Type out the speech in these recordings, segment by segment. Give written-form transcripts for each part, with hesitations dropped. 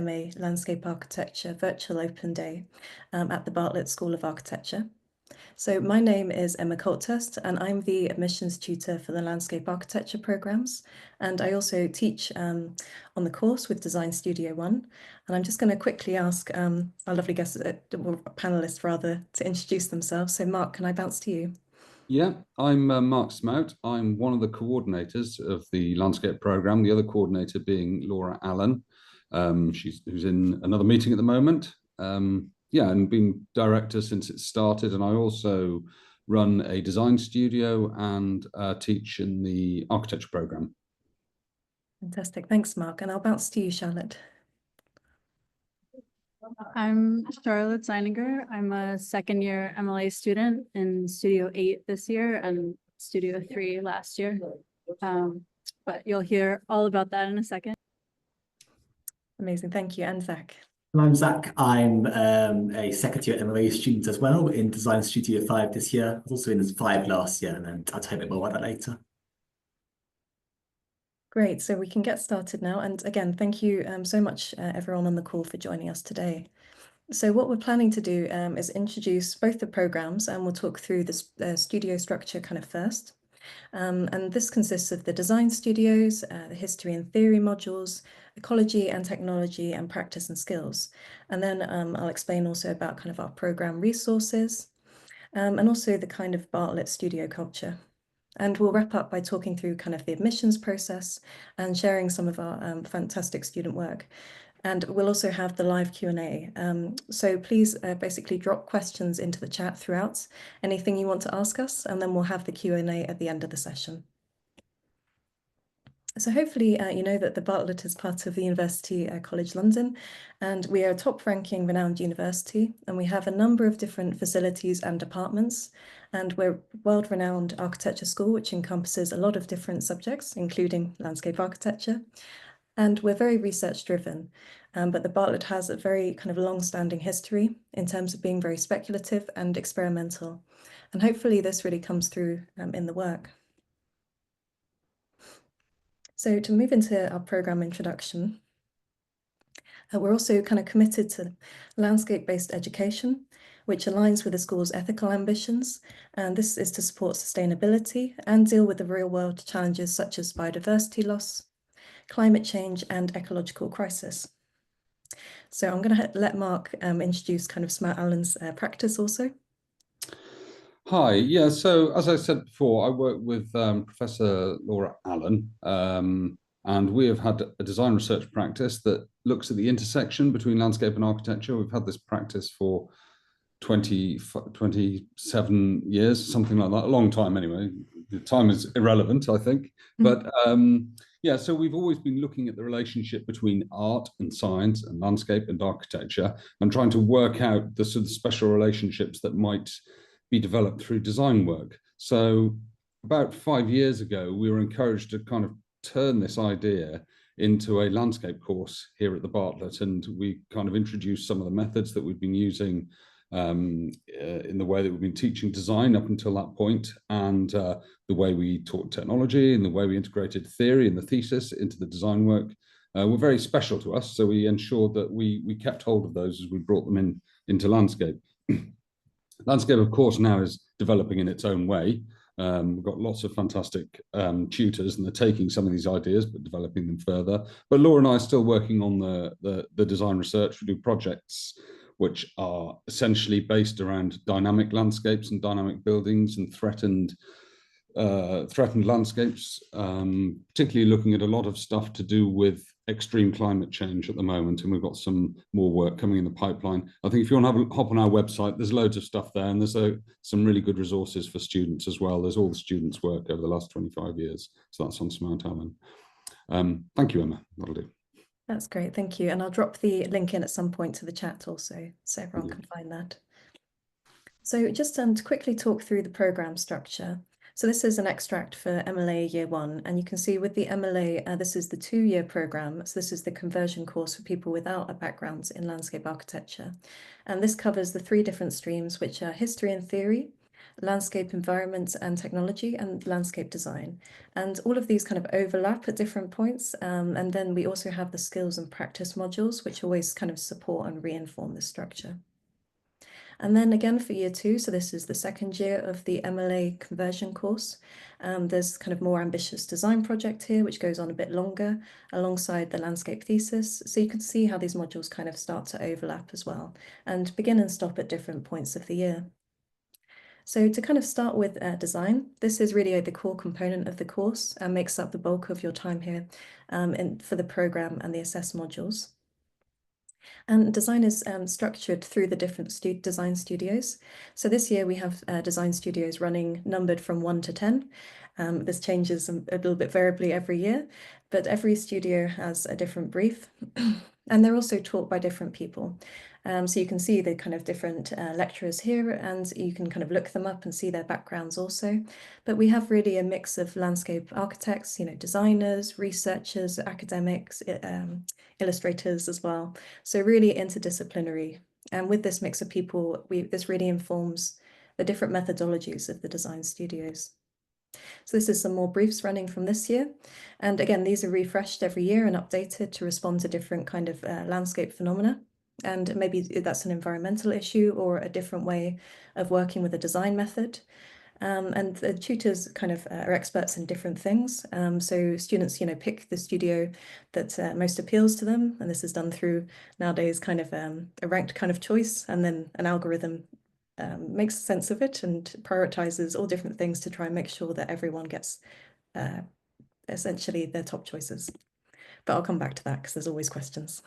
MA Landscape Architecture Virtual Open Day at the Bartlett School of Architecture. So my name is Emma Colthurst and I'm the admissions tutor for the landscape architecture programs. And I also teach on the course with Design Studio 1. And I'm just going to quickly ask our lovely guests, or panelists rather, to introduce themselves. So Mark, can I bounce to you? Yeah, I'm Mark Smout. I'm one of the coordinators of the landscape program, the other coordinator being Laura Allen, who's in another meeting at the moment. Yeah, and been director since it started. And I also run a design studio and teach in the architecture program. Fantastic. Thanks, Mark. And I'll bounce to you, Charlotte. I'm Charlotte Zeiniger. I'm a second year MLA student in Studio 8 this year and Studio 3 last year. But you'll hear all about that in a second. Amazing. Thank you. And Zack. I'm Zack. I'm a second year MLA student as well in Design Studio 5 this year. I was also in 5 last year, and then I'll tell you a bit more about that later. Great, so we can get started now. And again, thank you so much, everyone on the call, for joining us today. So what we're planning to do is introduce both the programs, and we'll talk through the studio structure kind of first. And this consists of the design studios, the history and theory modules, ecology and technology, and practice and skills. And then I'll explain also about kind of our program resources, and also the kind of Bartlett studio culture. And we'll wrap up by talking through kind of the admissions process and sharing some of our fantastic student work. And we'll also have the live Q&A. So please basically drop questions into the chat throughout, anything you want to ask us, and then we'll have the Q&A at the end of the session. So hopefully you know that the Bartlett is part of the University College London, and we are a top-ranking renowned university, and we have a number of different facilities and departments, and we're a world-renowned architecture school, which encompasses a lot of different subjects, including landscape architecture, and we're very research-driven, but the Bartlett has a very kind of long-standing history in terms of being very speculative and experimental, and hopefully this really comes through in the work. So to move into our program introduction, we're also kind of committed to landscape-based education, which aligns with the school's ethical ambitions. And this is to support sustainability and deal with the real-world challenges such as biodiversity loss, climate change, and ecological crisis. So I'm going to let Mark introduce kind of Smout Allen's practice also. Hi, yeah, so as I said before, I work with Professor Laura Allen, and we have had a design research practice that looks at the intersection between landscape and architecture. We've had this practice for 27 years, something like that, a long time anyway. The time is irrelevant, I think. But yeah, so we've always been looking at the relationship between art and science and landscape and architecture and trying to work out the sort of special relationships that might be developed through design work. So about 5 years ago, we were encouraged to kind of turn this idea into a landscape course here at the Bartlett, and we kind of introduced some of the methods that we've been using in the way that we've been teaching design up until that point, and the way we taught technology and the way we integrated theory and the thesis into the design work were very special to us. So we ensured that we kept hold of those as we brought them into landscape. Landscape, of course, now is developing in its own way. We've got lots of fantastic tutors, and they're taking some of these ideas but developing them further. But Laura and I are still working on the design research. We do projects which are essentially based around dynamic landscapes and dynamic buildings and threatened landscapes, particularly looking at a lot of stuff to do with extreme climate change at the moment, and we've got some more work coming in the pipeline. I think if you want to have a hop on our website, there's loads of stuff there, and there's some really good resources for students as well. There's all the students' work over the last 25 years, so that's on Smout Allen. Thank you, Emma. That'll do. That's great, thank you. And I'll drop the link in at some point to the chat also, so everyone can find that. So just to quickly talk through the program structure. So this is an extract for MLA Year 1, and you can see with the MLA, this is the 2-year program. So this is the conversion course for people without a background in landscape architecture. And this covers the 3 different streams, which are history and theory, landscape environment and technology, and landscape design. And all of these kind of overlap at different points. And then we also have the skills and practice modules, which always kind of support and reinform the structure. And then again for year 2, so this is the second year of the MLA conversion course. There's kind of more ambitious design project here, which goes on a bit longer alongside the landscape thesis. So you can see how these modules kind of start to overlap as well and begin and stop at different points of the year. So to kind of start with design, this is really the core component of the course and makes up the bulk of your time here for the program and the assess modules. And design is structured through the different design studios. So this year we have design studios running numbered from 1 to 10. This changes a little bit variably every year, but every studio has a different brief. And they're also taught by different people. So you can see the kind of different lecturers here, and you can kind of look them up and see their backgrounds also. But we have really a mix of landscape architects, designers, researchers, academics, illustrators as well. So really interdisciplinary. And with this mix of people, this really informs the different methodologies of the design studios. So this is some more briefs running from this year. And again, these are refreshed every year and updated to respond to different kind of landscape phenomena. And maybe that's an environmental issue or a different way of working with a design method. And the tutors kind of are experts in different things. So students, pick the studio that most appeals to them. And this is done through nowadays kind of a ranked kind of choice, and then an algorithm makes sense of it and prioritizes all different things to try and make sure that everyone gets essentially their top choices. But I'll come back to that because there's always questions.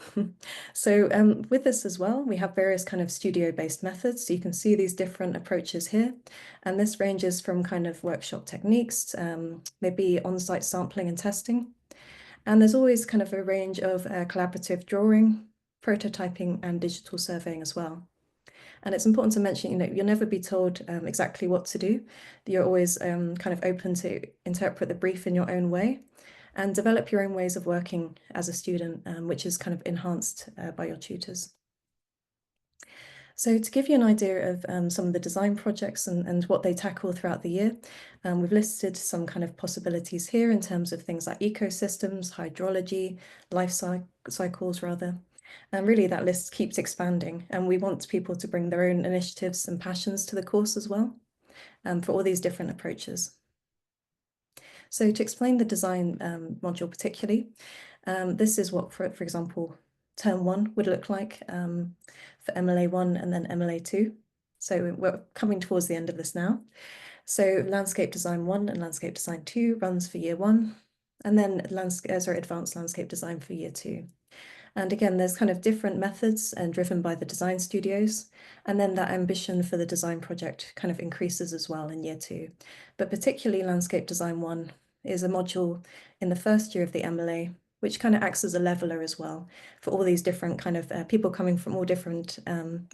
So with this as well, we have various kind of studio-based methods. So you can see these different approaches here. And this ranges from kind of workshop techniques, maybe on-site sampling and testing. And there's always kind of a range of collaborative drawing, prototyping, and digital surveying as well. And it's important to mention, you'll never be told exactly what to do. You're always kind of open to interpret the brief in your own way and develop your own ways of working as a student, which is kind of enhanced by your tutors. So to give you an idea of some of the design projects and what they tackle throughout the year, we've listed some kind of possibilities here in terms of things like ecosystems, hydrology, life cycles rather. And really that list keeps expanding, and we want people to bring their own initiatives and passions to the course as well, for all these different approaches. So to explain the design module particularly, this is what, for example, term 1 would look like for MLA 1 and then MLA 2. So we're coming towards the end of this now. So landscape design 1 and landscape design 2 runs for year 1, and then advanced landscape design for year 2. And again, there's kind of different methods and driven by the design studios. And then that ambition for the design project kind of increases as well in year 2. But particularly landscape design 1 is a module in the first year of the MLA, which kind of acts as a leveler as well for all these different kind of people coming from all different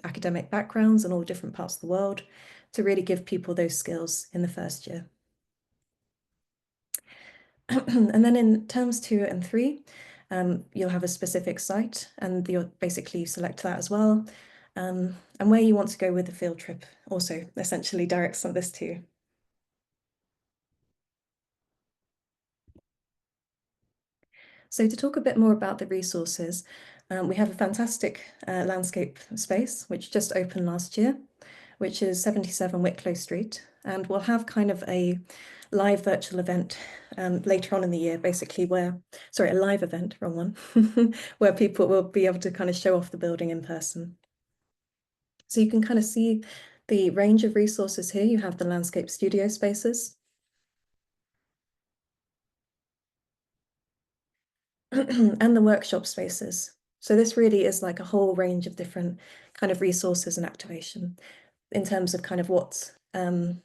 academic backgrounds and all different parts of the world, to really give people those skills in the first year. And then in terms 2 and 3, you'll have a specific site, and you'll basically select that as well. And where you want to go with the field trip also essentially directs on this too. So to talk a bit more about the resources, we have a fantastic landscape space, which just opened last year, which is 77 Wicklow Street. And we'll have kind of a live virtual event later on in the year, basically a live event, wrong one, where people will be able to kind of show off the building in person. So you can kind of see the range of resources here. You have the landscape studio spaces. And the workshop spaces. So this really is like a whole range of different kind of resources and activation in terms of kind of what kind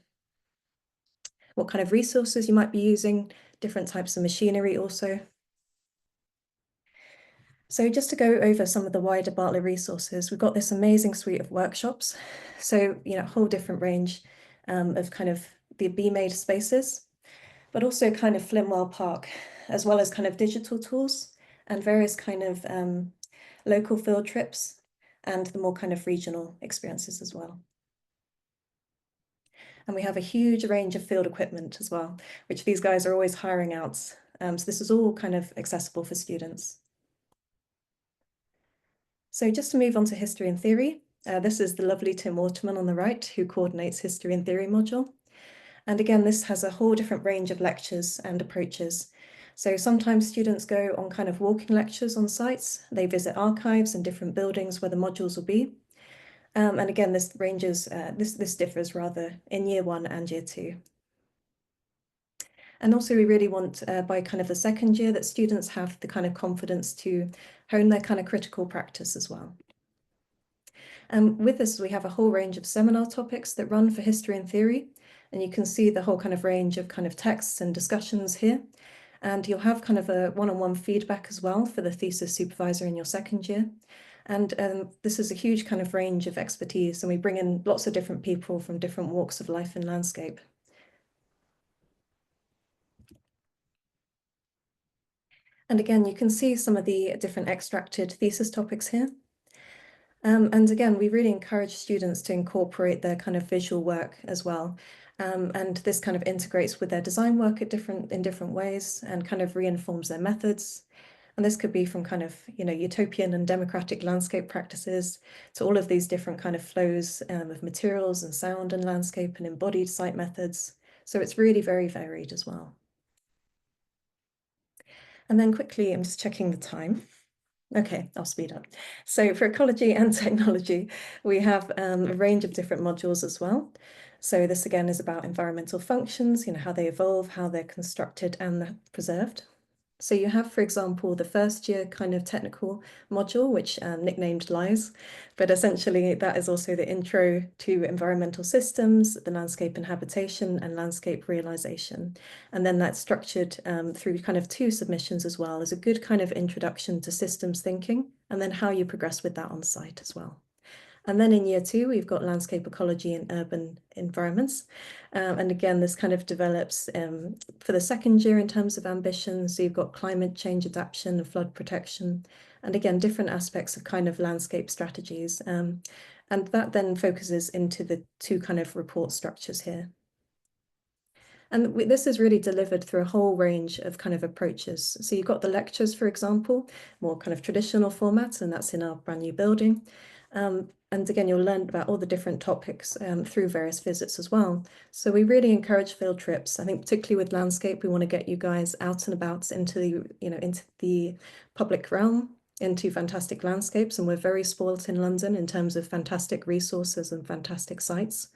of resources you might be using, different types of machinery also. So just to go over some of the wider Bartlett resources, we've got this amazing suite of workshops. So, a whole different range of kind of the be-made spaces, but also kind of Flimwell Park, as well as kind of digital tools and various kind of local field trips and the more kind of regional experiences as well. And we have a huge range of field equipment as well, which these guys are always hiring out. So this is all kind of accessible for students. So just to move on to history and theory, this is the lovely Tim Waterman on the right, who coordinates history and theory module. And again, this has a whole different range of lectures and approaches. So sometimes students go on kind of walking lectures on sites. They visit archives and different buildings where the modules will be. And again, this differs rather in year 1 and year 2. And also we really want by kind of the second year that students have the kind of confidence to hone their kind of critical practice as well. And with this, we have a whole range of seminar topics that run for history and theory. And you can see the whole kind of range of kind of texts and discussions here. And you'll have kind of a one-on-one feedback as well for the thesis supervisor in your second year. And this is a huge kind of range of expertise, and we bring in lots of different people from different walks of life and landscape. And again, you can see some of the different extracted thesis topics here. And again, we really encourage students to incorporate their kind of visual work as well. And this kind of integrates with their design work in different ways and kind of reinforms their methods. And this could be from kind of, utopian and democratic landscape practices to all of these different kind of flows of materials and sound and landscape and embodied site methods. So it's really very varied as well. And then quickly, I'm just checking the time. Okay, I'll speed up. So for ecology and technology, we have a range of different modules as well. So this again is about environmental functions, how they evolve, how they're constructed and preserved. So you have, for example, the first year kind of technical module, which nicknamed LIES, but essentially that is also the intro to environmental systems, the landscape and habitation and landscape realization. And then that's structured through kind of 2 submissions as well as a good kind of introduction to systems thinking, and then how you progress with that on site as well. And then in year 2, we've got landscape ecology and urban environments. And again, this kind of develops for the second year in terms of ambitions. So you've got climate change adaptation and flood protection, and again, different aspects of kind of landscape strategies. And that then focuses into the 2 kind of report structures here. And this is really delivered through a whole range of kind of approaches. So you've got the lectures, for example, more kind of traditional formats, and that's in our brand new building. And again, you'll learn about all the different topics through various visits as well. So we really encourage field trips. I think particularly with landscape, we want to get you guys out and about into the public realm, into fantastic landscapes. And we're very spoilt in London in terms of fantastic resources and fantastic sites.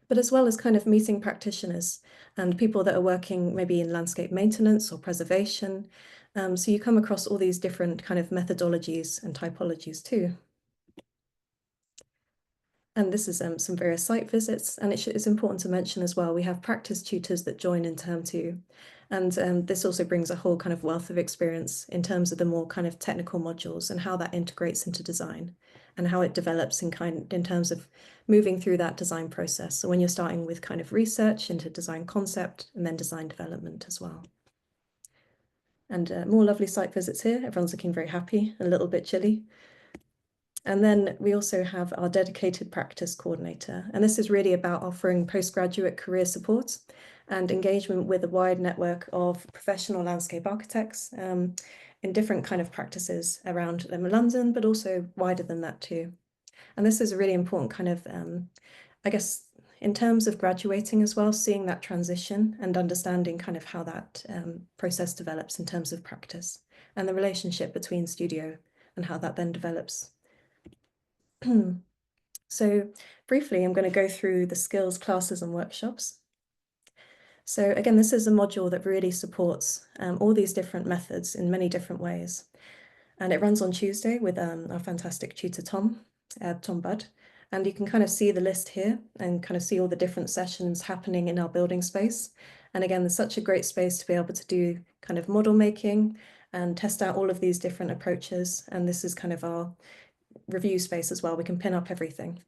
But as well as kind of meeting practitioners and people that are working maybe in landscape maintenance or preservation. So you come across all these different kind of methodologies and typologies too. And this is some various site visits, and it's important to mention as well, we have practice tutors that join in term 2. And this also brings a whole kind of wealth of experience in terms of the more kind of technical modules and how that integrates into design and how it develops in terms of moving through that design process. So when you're starting with kind of research into design concept and then design development as well. And more lovely site visits here. Everyone's looking very happy, a little bit chilly. And then we also have our dedicated practice coordinator. And this is really about offering postgraduate career support and engagement with a wide network of professional landscape architects in different kind of practices around London, but also wider than that too. And this is a really important kind of, I guess, in terms of graduating as well, seeing that transition and understanding kind of how that process develops in terms of practice and the relationship between studio and how that then develops. So briefly, I'm going to go through the skills, classes and workshops. So again, this is a module that really supports all these different methods in many different ways. And it runs on Tuesday with our fantastic tutor, Tom Budd. And you can kind of see the list here and kind of see all the different sessions happening in our building space. And again, there's such a great space to be able to do kind of model making and test out all of these different approaches. And this is kind of our review space as well. We can pin up everything.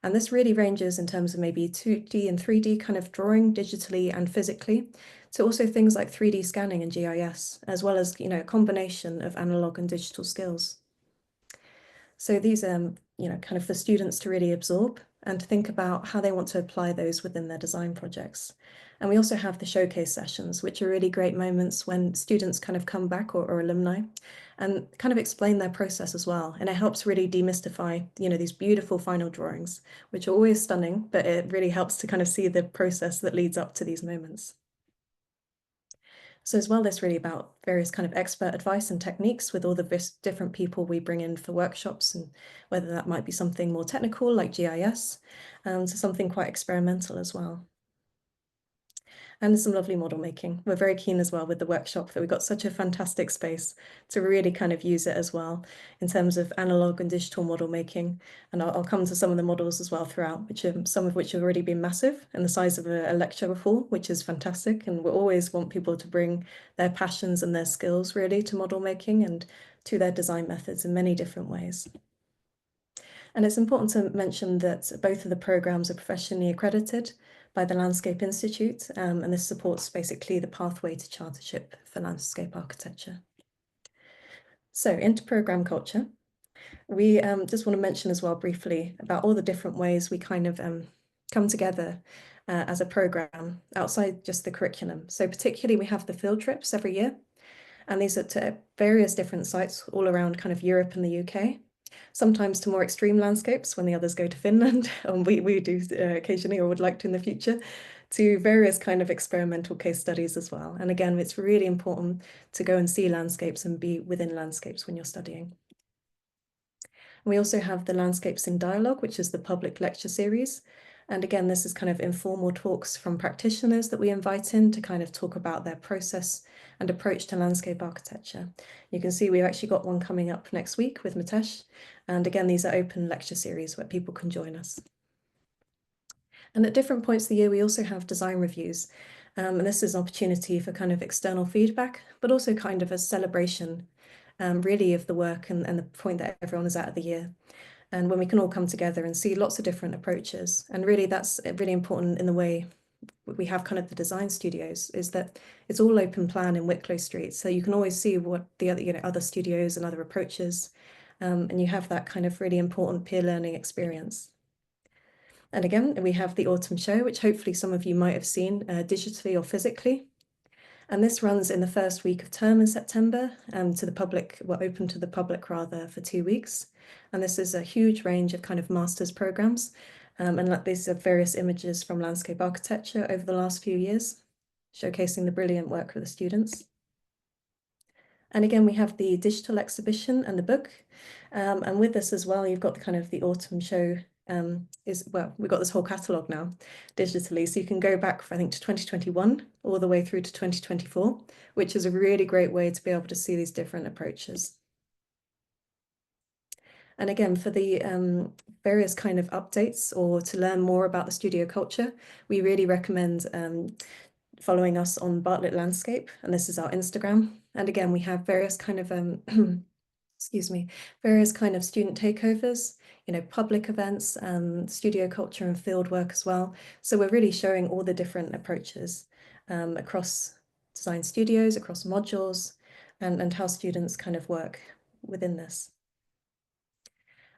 And this really ranges in terms of maybe 2D and 3D kind of drawing digitally and physically, to also things like 3D scanning and GIS, as well as, a combination of analog and digital skills. So these, kind of for students to really absorb and to think about how they want to apply those within their design projects. And we also have the showcase sessions, which are really great moments when students kind of come back or alumni and kind of explain their process as well. And it helps really demystify, these beautiful final drawings, which are always stunning, but it really helps to kind of see the process that leads up to these moments. So as well, there's really about various kind of expert advice and techniques with all the different people we bring in for workshops, and whether that might be something more technical like GIS, to something quite experimental as well. And some lovely model making. We're very keen as well with the workshop that we've got such a fantastic space to really kind of use it as well in terms of analog and digital model making. And I'll come to some of the models as well throughout, some of which have already been massive and the size of a lecture hall, which is fantastic. And we always want people to bring their passions and their skills really to model making and to their design methods in many different ways. And it's important to mention that both of the programs are professionally accredited by the Landscape Institute, and this supports basically the pathway to chartership for landscape architecture. So into program culture, we just want to mention as well briefly about all the different ways we kind of come together as a program outside just the curriculum. So particularly we have the field trips every year, and these are to various different sites all around kind of Europe and the UK. Sometimes to more extreme landscapes when the others go to Finland, and we do occasionally or would like to in the future, to various kind of experimental case studies as well. And again, it's really important to go and see landscapes and be within landscapes when you're studying. We also have the Landscapes in Dialogue, which is the public lecture series. And again, this is kind of informal talks from practitioners that we invite in to kind of talk about their process and approach to landscape architecture. You can see we've actually got one coming up next week with Mitesh. And again, these are open lecture series where people can join us. And at different points of the year, we also have design reviews. And this is an opportunity for kind of external feedback, but also kind of a celebration really of the work and the point that everyone is at the year. And when we can all come together and see lots of different approaches. And really that's really important in the way we have kind of the design studios, is that it's all open plan in Wicklow Street. So you can always see what the other, other studios and other approaches. And you have that kind of really important peer learning experience. And again, we have the autumn show, which hopefully some of you might have seen digitally or physically. And this runs in the first week of term in September to the public, open to the public rather, for 2 weeks. And this is a huge range of kind of master's programs. And these are various images from landscape architecture over the last few years, showcasing the brilliant work of the students. And again, we have the digital exhibition and the book. And with this as well, you've got the kind of the autumn show we've got this whole catalogue now digitally, so you can go back, I think, to 2021 all the way through to 2024, which is a really great way to be able to see these different approaches. And again, for the various kind of updates or to learn more about the studio culture, we really recommend following us on Bartlett Landscape, and this is our Instagram. And again, we have various kind of various kind of student takeovers, public events, studio culture and field work as well. So we're really showing all the different approaches across design studios, across modules, and how students kind of work within this.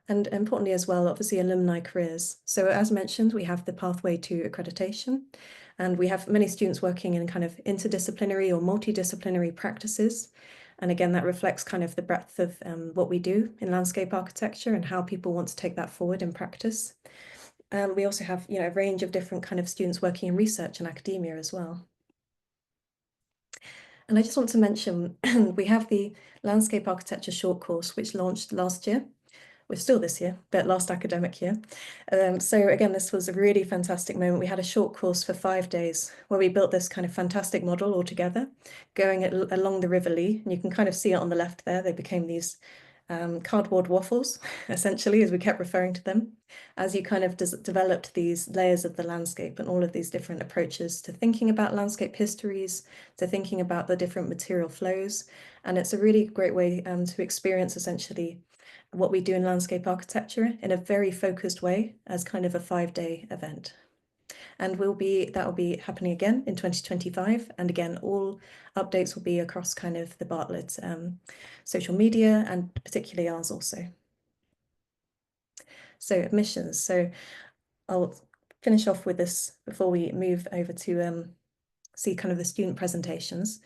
And importantly as well, obviously alumni careers. So as mentioned, we have the pathway to accreditation, and we have many students working in kind of interdisciplinary or multidisciplinary practices. And again, that reflects kind of the breadth of what we do in landscape architecture and how people want to take that forward in practice. We also have, a range of different kind of students working in research and academia as well. And I just want to mention, we have the landscape architecture short course, which launched last year. We're still this year, but last academic year. So again, this was a really fantastic moment. We had a short course for 5 days where we built this kind of fantastic model all together, going along the River Lee. And you can kind of see it on the left there. They became these cardboard waffles, essentially, as we kept referring to them, as you kind of developed these layers of the landscape and all of these different approaches to thinking about landscape histories, to thinking about the different material flows. And it's a really great way to experience essentially what we do in landscape architecture in a very focused way as kind of a 5-day event. And that will be happening again in 2025. And again, all updates will be across kind of the Bartlett social media and particularly ours also. So admissions. So I'll finish off with this before we move over to see kind of the student presentations.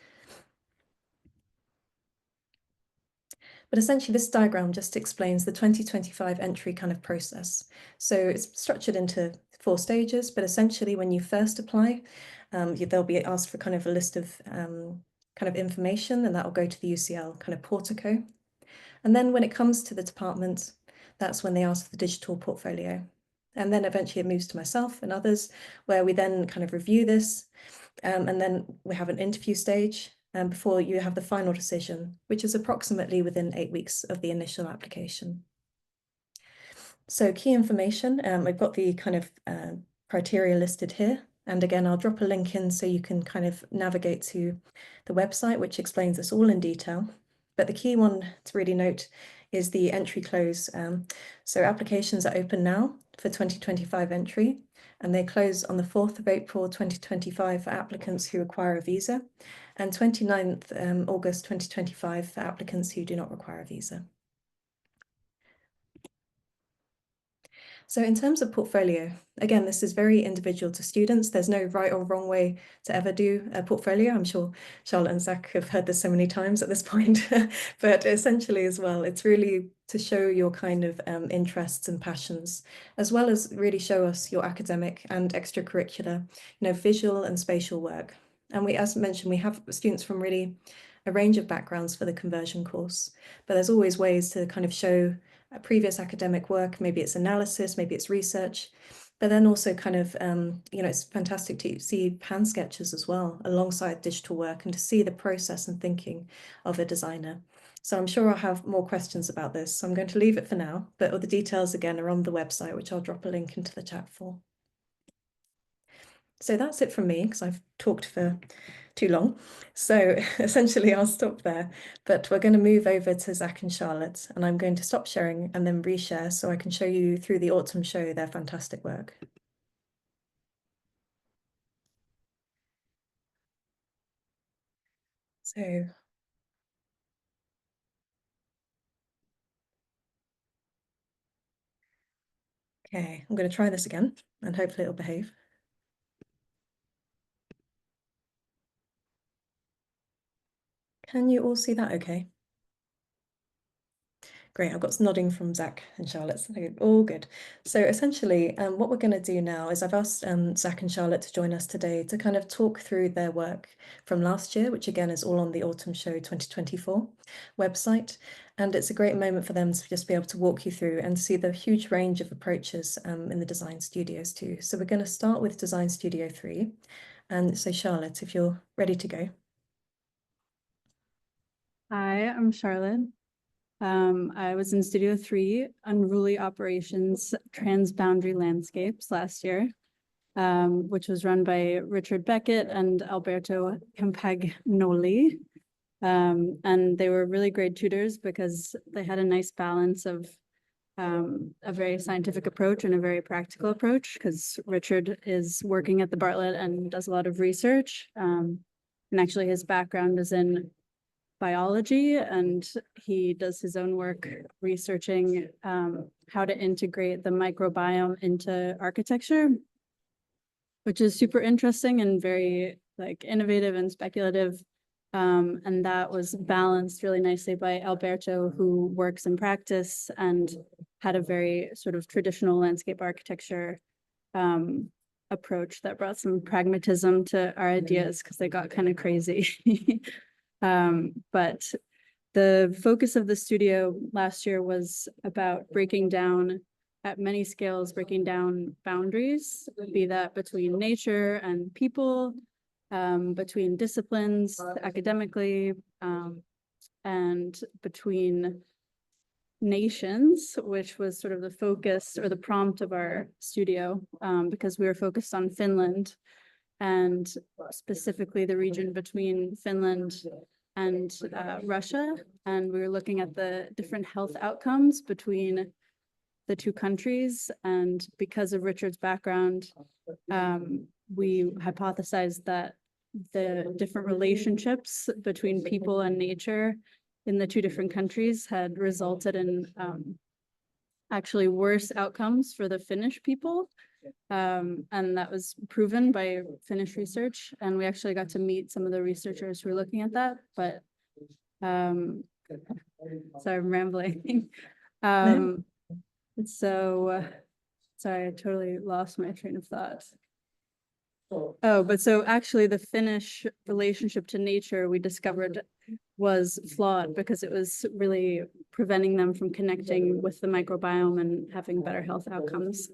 But essentially this diagram just explains the 2025 entry kind of process. So it's structured into 4 stages, but essentially when you first apply, they'll be asked for kind of a list of kind of information, and that will go to the UCL kind of portico. And then when it comes to the department, that's when they ask for the digital portfolio. And then eventually it moves to myself and others, where we then kind of review this. And then we have an interview stage before you have the final decision, which is approximately within 8 weeks of the initial application. So key information, I've got the kind of criteria listed here. And again, I'll drop a link in so you can kind of navigate to the website, which explains this all in detail. But the key one to really note is the entry close. So applications are open now for 2025 entry, and they close on the 4th of April 2025 for applicants who require a visa, and 29th August 2025 for applicants who do not require a visa. So in terms of portfolio, again, this is very individual to students. There's no right or wrong way to ever do a portfolio. I'm sure Charlotte and Zack have heard this so many times at this point, but essentially as well, it's really to show your kind of interests and passions, as well as really show us your academic and extracurricular, visual and spatial work. And we, as mentioned, we have students from really a range of backgrounds for the conversion course, but there's always ways to kind of show previous academic work. Maybe it's analysis, maybe it's research, but then also kind of, it's fantastic to see hand sketches as well alongside digital work, and to see the process and thinking of a designer. So I'm sure I'll have more questions about this. So I'm going to leave it for now, but all the details again are on the website, which I'll drop a link into the chat for. So that's it from me, because I've talked for too long. So essentially I'll stop there, but we're going to move over to Zack and Charlotte, and I'm going to stop sharing and then reshare so I can show you through the autumn show their fantastic work. So okay, I'm going to try this again and hopefully it'll behave. Can you all see that okay? Great, I've got some nodding from Zack and Charlotte, so all good. So essentially, what we're going to do now is I've asked Zack and Charlotte to join us today to kind of talk through their work from last year, which again is all on the Autumn Show 2024 website. And it's a great moment for them to just be able to walk you through and see the huge range of approaches in the design studios too. So we're going to start with Design Studio 3. And so Charlotte, if you're ready to go. Hi, I'm Charlotte. I was in Studio 3, Unruly Operations, Transboundary Landscapes last year, which was run by Richard Beckett and Alberto Campagnoli. And they were really great tutors because they had a nice balance of a very scientific approach and a very practical approach, because Richard is working at the Bartlett and does a lot of research. And actually his background is in biology, and he does his own work researching how to integrate the microbiome into architecture, which is super interesting and very innovative and speculative. And that was balanced really nicely by Alberto, who works in practice and had a very sort of traditional landscape architecture approach that brought some pragmatism to our ideas, because they got kind of crazy. But the focus of the studio last year was about breaking down at many scales, breaking down boundaries, be that between nature and people, between disciplines academically, and between nations, which was sort of the focus or the prompt of our studio, because we were focused on Finland, and specifically the region between Finland and Russia. And we were looking at the different health outcomes between the two countries. And because of Richard's background, we hypothesized that the different relationships between people and nature in the two different countries had resulted in actually worse outcomes for the Finnish people And that was proven by Finnish research. And we actually got to meet some of the researchers who were looking at that, but sorry, I'm rambling. So sorry, I totally lost my train of thought. Oh, but so actually the Finnish relationship to nature we discovered was flawed because it was really preventing them from connecting with the microbiome and having better health outcomes.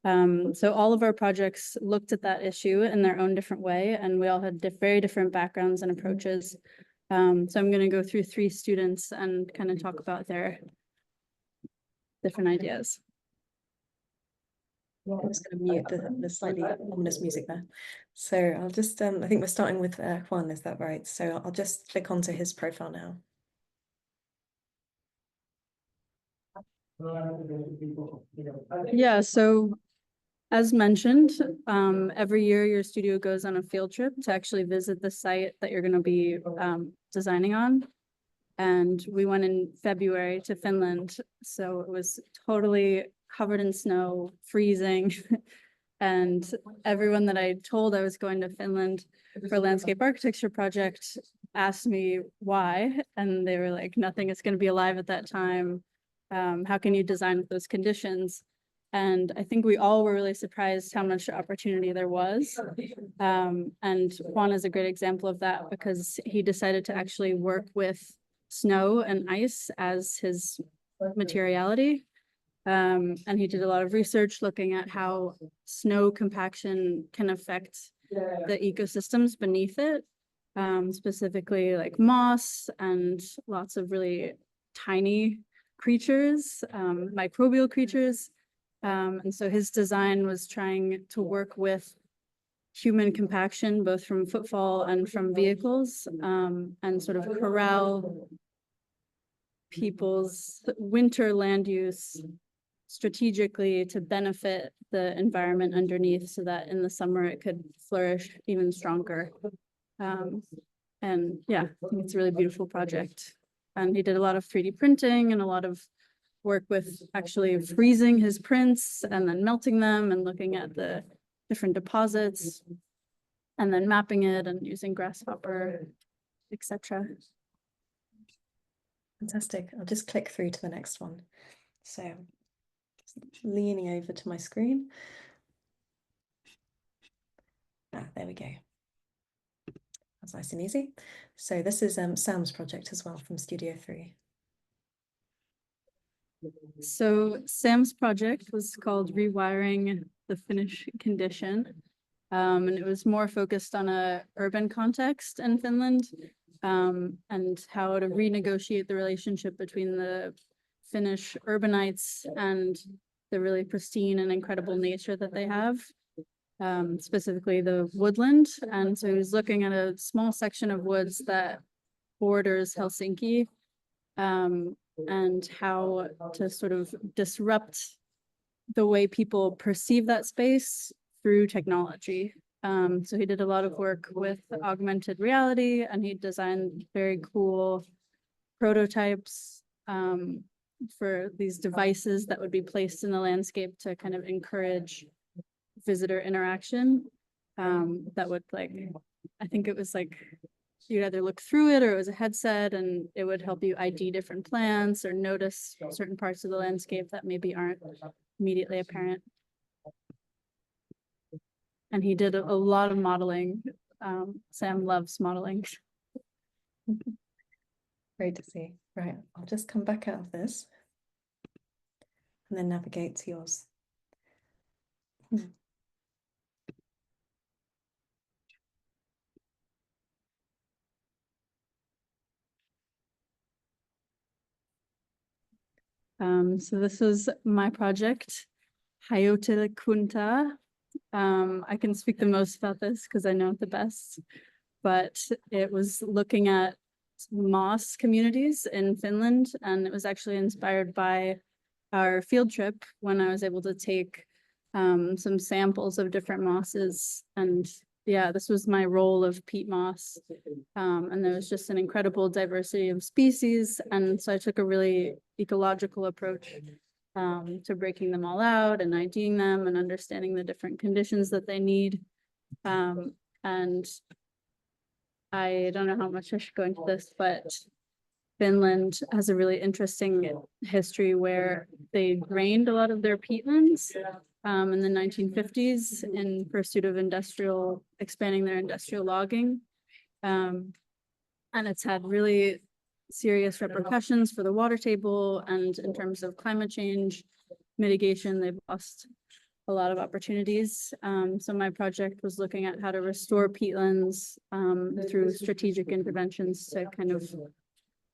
So all of our projects looked at that issue in their own different way, and we all had very different backgrounds and approaches. So I'm going to go through 3 students and kind of talk about their different ideas. Yeah, I'm just going to mute the slightly ominous music there. So I'll just, I think we're starting with Juan, is that right? So I'll just click onto his profile now. Yeah, so as mentioned, every year your studio goes on a field trip to actually visit the site that you're going to be designing on. And we went in February to Finland, so it was totally covered in snow, freezing. And everyone that I told I was going to Finland for a landscape architecture project asked me why. And they were like, nothing is going to be alive at that time. How can you design with those conditions? And I think we all were really surprised how much opportunity there was. And Juan is a great example of that because he decided to actually work with snow and ice as his materiality. And he did a lot of research looking at how snow compaction can affect the ecosystems beneath it, specifically like moss and lots of really tiny creatures, microbial creatures. And so his design was trying to work with human compaction, both from footfall and from vehicles, and sort of corral people's winter land use strategically to benefit the environment underneath so that in the summer it could flourish even stronger. And yeah, I think it's a really beautiful project. And he did a lot of 3D printing and a lot of work with actually freezing his prints and then melting them and looking at the different deposits and then mapping it and using grasshopper, etc. Fantastic. I'll just click through to the next one. So just leaning over to my screen. There we go. That's nice and easy. So this is Sam's project as well from Studio 3. So Sam's project was called Rewiring the Finnish Condition. And it was more focused on a urban context in Finland, and how to renegotiate the relationship between the Finnish urbanites and the really pristine and incredible nature that they have, specifically the woodland. And so he was looking at a small section of woods that borders Helsinki, and how to sort of disrupt the way people perceive that space through technology. So he did a lot of work with augmented reality, and he designed very cool prototypes for these devices that would be placed in the landscape to kind of encourage visitor interaction. That would, like, I think it was like you'd either look through it or it was a headset, and it would help you ID different plants or notice certain parts of the landscape that maybe aren't immediately apparent. And he did a lot of modeling. Sam loves modeling. Great to see. Right, I'll just come back out of this and then navigate to yours. So this was my project, Hayotelekunta. I can speak the most about this because I know it the best, but it was looking at moss communities in Finland, and it was actually inspired by our field trip when I was able to take some samples of different mosses. And yeah, this was my role of peat moss, and there was just an incredible diversity of species, and so I took a really ecological approach to breaking them all out and IDing them and understanding the different conditions that they need. And I don't know how much I should go into this, but Finland has a really interesting history where they drained a lot of their peatlands in the 1950s in pursuit of expanding their industrial logging. And it's had really serious repercussions for the water table, and in terms of climate change mitigation, they've lost a lot of opportunities. So my project was looking at how to restore peatlands through strategic interventions to kind of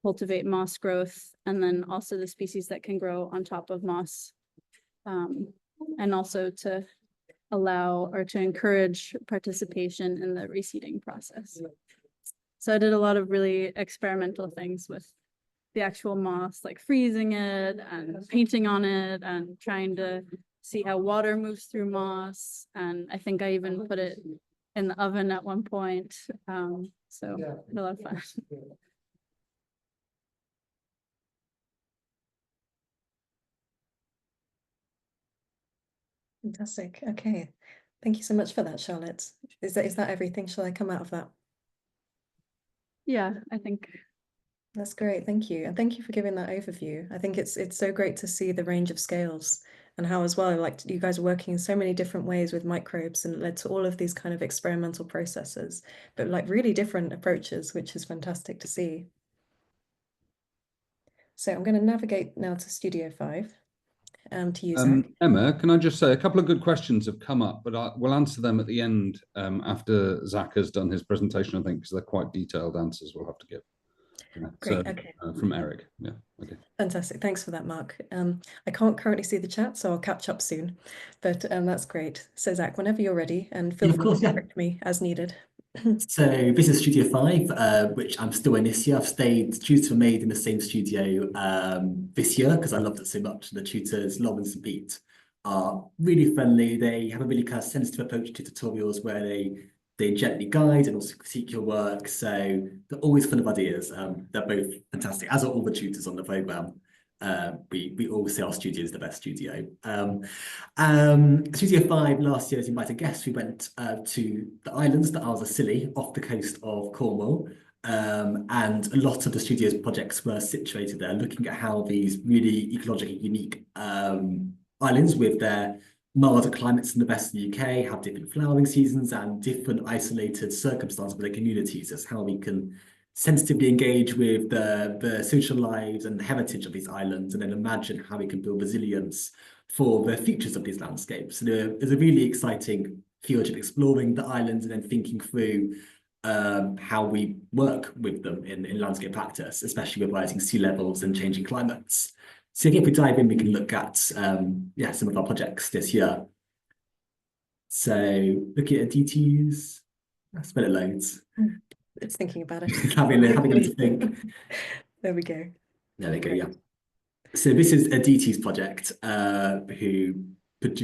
cultivate moss growth, and then also the species that can grow on top of moss, and also to allow or to encourage participation in the reseeding process. So I did a lot of really experimental things with the actual moss, like freezing it and painting on it and trying to see how water moves through moss. And I think I even put it in the oven at one point. So a lot of fun. Fantastic. Okay. Thank you so much for that, Charlotte. Is that everything? Shall I come out of that? Yeah, I think. That's great. Thank you. And thank you for giving that overview. I think it's so great to see the range of scales and how as well, like you guys are working in so many different ways with microbes, and it led to all of these kind of experimental processes, but like really different approaches, which is fantastic to see. So I'm going to navigate now to Studio 5 to use Zack. Emma, can I just say a couple of good questions have come up, but we'll answer them at the end after Zack has done his presentation, I think, because they're quite detailed answers we'll have to give. Yeah. Great. So, Okay. From Eric. Yeah. Okay. Fantastic. Thanks for that, Mark. I can't currently see the chat, so I'll catch up soon. But that's great. So Zack, whenever you're ready, and feel free to correct me as needed. So this is Studio 5, which I'm still in this year. I've stayed, tutors were made in the same studio this year because I loved it so much. The tutors, Lawrence and Pete, are really friendly. They have a really kind of sensitive approach to tutorials where they gently guide and also critique your work. So they're always full of ideas. They're both fantastic, as are all the tutors on the programme. We all say our studio is the best studio. Studio 5 last year, as you might have guessed, we went to the islands, the Isles of Scilly, off the coast of Cornwall. And a lot of the studio's projects were situated there, looking at how these really ecologically unique islands with their milder climates in the best of the UK have different flowering seasons and different isolated circumstances for their communities, as how we can sensitively engage with the social lives and heritage of these islands, and then imagine how we can build resilience for the features of these landscapes. So there's a really exciting field of exploring the islands and then thinking through how we work with them in landscape practice, especially with rising sea levels and changing climates. So if we dive in, we can look at some of our projects this year. So looking at DTs, I spent it loads. It's thinking about it. having a little think. There we go. There we go, yeah. So this is Aditi's project, who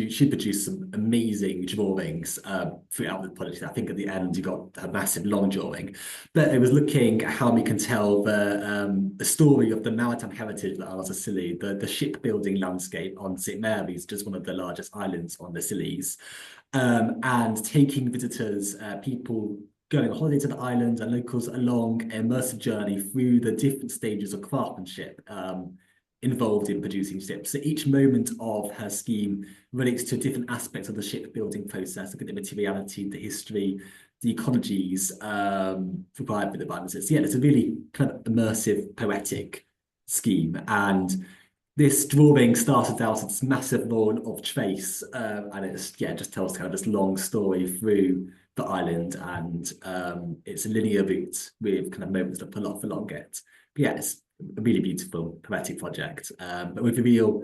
she produced some amazing drawings throughout the project. I think at the end you got a massive long drawing, but it was looking at how we can tell the story of the maritime heritage of the Isles of Scilly, the shipbuilding landscape on St Mary's, just one of the largest islands on the Scillies, and taking visitors, people going on holiday to the island and locals along an immersive journey through the different stages of craftsmanship involved in producing ships. So each moment of her scheme relates to different aspects of the shipbuilding process, look at the materiality, the history, the ecologies required for the balances. So yeah, it's a really kind of immersive, poetic scheme. And this drawing started out as this massive roll of trace, and it's just tells kind of this long story through the island, and it's a linear route with kind of moments that pull off along it. But yeah, it's a really beautiful poetic project. But with the real,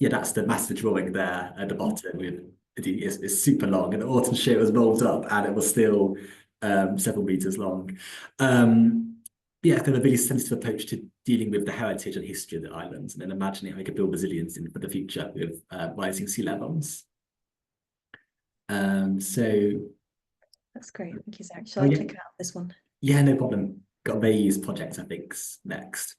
that's the massive drawing there at the bottom. With it's super long, and the autumn sheet was rolled up, and it was still several meters long. Kind of a really sensitive approach to dealing with the heritage and history of the islands, and then imagining how we could build resilience for the future with rising sea levels. So that's great. Thank you, Zack. Shall I click out this one? Yeah, no problem. Got Ray's project, I think, next.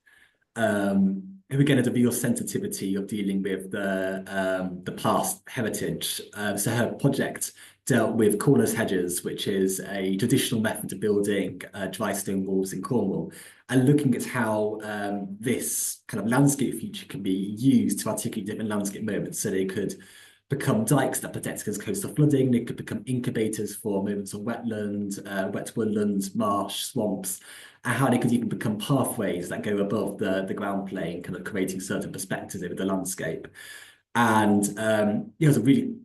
who again had a real sensitivity of dealing with the past heritage. So her project dealt with cornice hedges, which is a traditional method of building dry stone walls in Cornwall, and looking at how this kind of landscape feature can be used to articulate different landscape moments. So they could become dikes that protect against coastal flooding. They could become incubators for moments of wetland, wet woodlands, marsh, swamps, and how they could even become pathways that go above the ground plane, kind of creating certain perspectives over the landscape. And it was a really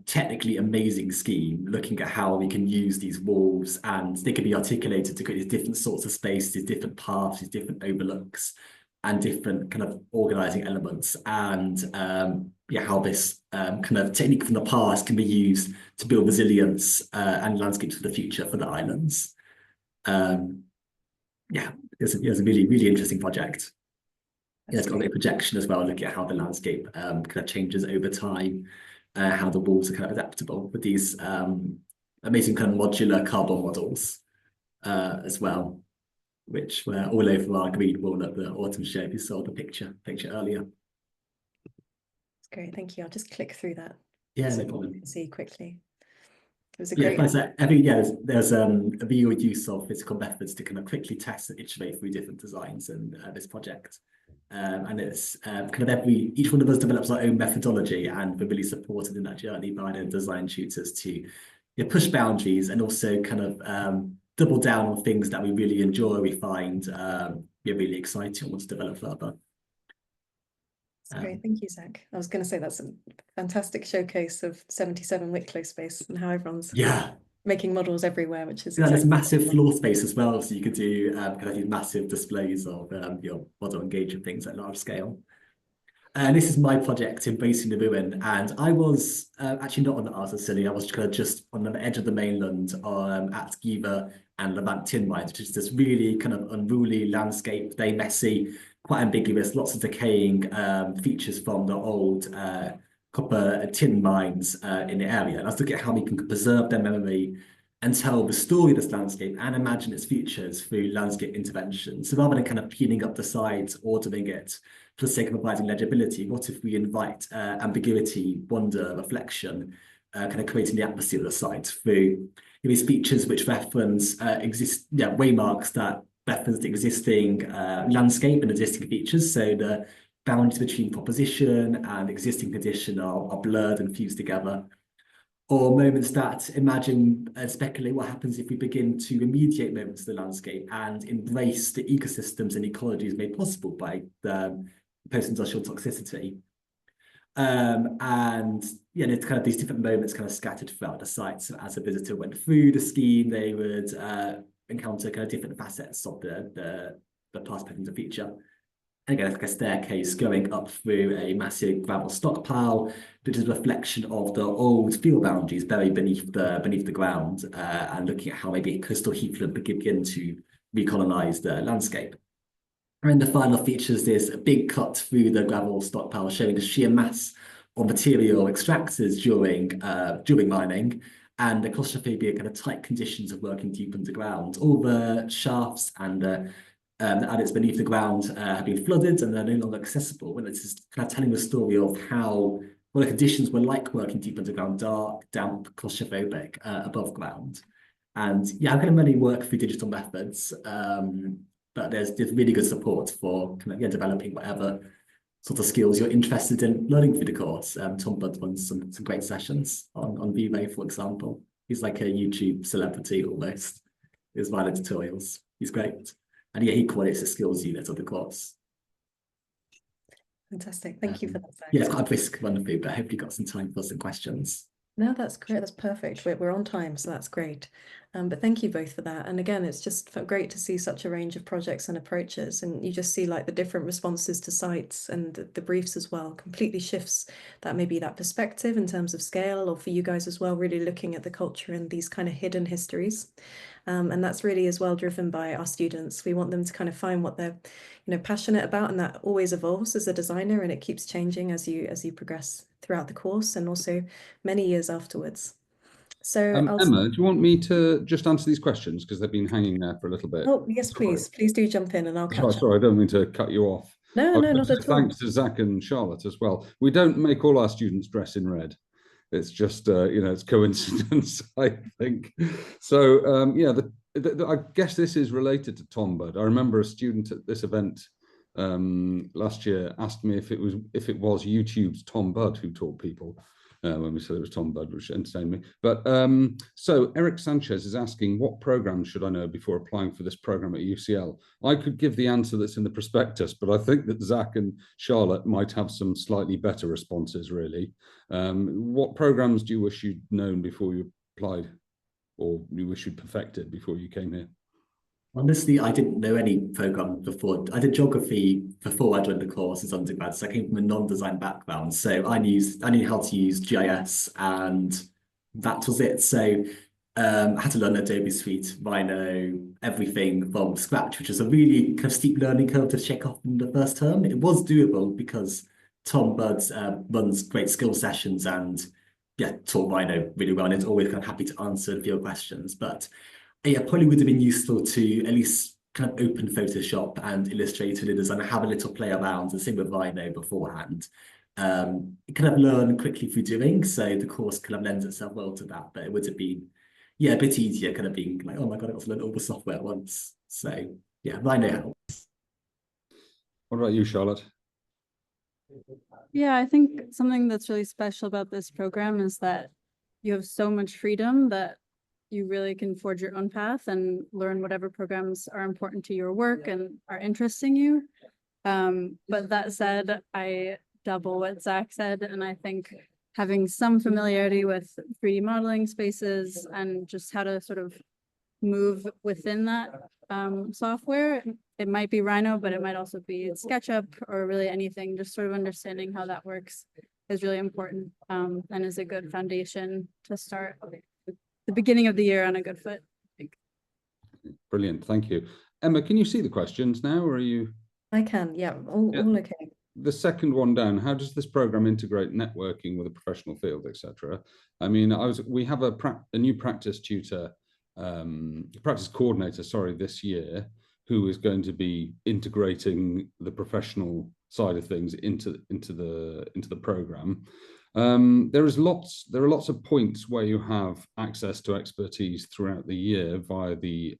technically amazing scheme, looking at how we can use these walls and they can be articulated to create these different sorts of spaces, these different paths, these different overlooks, and different kind of organizing elements. And yeah, how this kind of technique from the past can be used to build resilience and landscapes for the future for the islands. Yeah, it's a really, really interesting project. Yeah, it's got a bit of projection as well, looking at how the landscape kind of changes over time, how the walls are kind of adaptable with these amazing kind of modular carbon models as well, which were all over our green wall at the autumn show. If you saw the picture earlier. That's great, thank you. I'll just click through that. Yeah, so no problem. you can see quickly. It was a Yeah, great. I think there's a real use of physical methods to kind of quickly test and iterate through different designs in this project. And it's kind of each one of us develops our own methodology, and we're really supported in that journey by the design tutors to push boundaries and also kind of double down on things that we really enjoy, we find really exciting and want to develop further. That's great, thank you, Zack. I was going to say that's a fantastic showcase of 77 Wicklow space and how everyone's making models everywhere, which is there's massive floor space as well, so you could do kind of these massive displays of your model engagement things at large scale. And this is my project, Embracing the Ruin, and I was actually not on the Arthur Scilly. I was kind of just on the edge of the mainland at Giva and Levant Tin Mines, which is this really kind of unruly landscape, very messy, quite ambiguous, lots of decaying features from the old copper tin mines in the area. And I was looking at how we can preserve their memory and tell the story of this landscape and imagine its features through landscape intervention. So rather than kind of peeling up the sides, ordering it for the sake of providing legibility, what if we invite ambiguity, wonder, reflection, kind of creating the atmosphere of the site through these features which reference waymarks that reference the existing landscape and existing features. So the boundaries between proposition and existing condition are blurred and fused together. Or moments that imagine and speculate what happens if we begin to remediate moments of the landscape and embrace the ecosystems and ecologies made possible by the post-industrial toxicity. And it's kind of these different moments kind of scattered throughout the site. So as a visitor went through the scheme, they would encounter kind of different facets of the past patterns of feature. And again, it's like a staircase going up through a massive gravel stockpile, which is a reflection of the old field boundaries buried beneath the ground, and looking at how maybe coastal heathland begin to recolonize the landscape. And then the final features this a big cut through the gravel stockpile, showing the sheer mass of material extracted during mining, and the claustrophobia kind of tight conditions of working deep underground. All the shafts and the adits beneath the ground have been flooded and they're no longer accessible. And it's just kind of telling the story of what the conditions were like working deep underground, dark, damp, claustrophobic, above ground. And yeah, I'm going to mainly work through digital methods, but there's really good support for kind of developing whatever sort of skills you're interested in learning through the course. Tom Budd runs some great sessions on V-Ray, for example. He's like a YouTube celebrity almost. His video tutorials. He's great. And yeah, he coordinates the skills unit of the course. Fantastic. Thank you for that, Zack. Yeah, it's quite a brisk run through, but I hope you got some time for some questions. No, that's great. That's perfect. We're on time, so that's great. But thank you both for that. And again, it's just great to see such a range of projects and approaches. And you just see like the different responses to sites and the briefs as well completely shifts that maybe that perspective in terms of scale, or for you guys as well, really looking at the culture and these kind of hidden histories. And that's really as well driven by our students. We want them to kind of find what they're passionate about, and that always evolves as a designer, and it keeps changing as you progress throughout the course and also many years afterwards. So Emma, do you want me to just answer these questions because they've been hanging there for a little bit? Oh yes, please do jump in and I'll catch up. Sorry, I don't mean to cut you off. No, no, not at all. Thanks to Zack and Charlotte as well. We don't make all our students dress in red. It's just, it's coincidence, I think. So, yeah, I guess this is related to Tom Bud. I remember a student at this event last year asked me if it was YouTube's Tom Bud who taught people. When we said it was Tom Bud, which entertained me. But so Eric Sanchez is asking, what programs should I know before applying for this program at UCL? I could give the answer that's in the prospectus, but I think that Zack and Charlotte might have some slightly better responses, really. What programs do you wish you'd known before you applied, or you wish you'd perfected before you came here? Honestly, I didn't know any program before. I did geography before I joined the course as undergrad, so I came from a non-design background. So I knew how to use GIS, and that was it. So I had to learn Adobe Suite, Rhino, everything from scratch, which is a really kind of steep learning curve to check off in the first term. It was doable because Tom Budd runs great skill sessions and taught Rhino really well, and is always kind of happy to answer your questions. But yeah, probably would have been useful to at least kind of open Photoshop and Illustrator and have a little play around, and same with Rhino beforehand. Kind of learn quickly through doing, so the course kind of lends itself well to that, but it would have been, a bit easier kind of being like, oh my God, I got to learn all the software at once. So yeah, Rhino helps. What about you, Charlotte? Yeah, I think something that's really special about this program is that you have so much freedom that you really can forge your own path and learn whatever programs are important to your work and are interesting you. But that said, I double what Zack said, and I think having some familiarity with 3D modeling spaces and just how to sort of move within that software. It might be Rhino, but it might also be SketchUp or really anything. Just sort of understanding how that works is really important and is a good foundation to start the beginning of the year on a good foot, I think. Brilliant, thank you. Emma, can you see the questions now, or are you? I can, yeah, all okay. The second one down, how does this program integrate networking with a professional field, etc.? I mean, we have a new practice tutor, practice coordinator, sorry, this year, who is going to be integrating the professional side of things into the program. There are lots of points where you have access to expertise throughout the year via the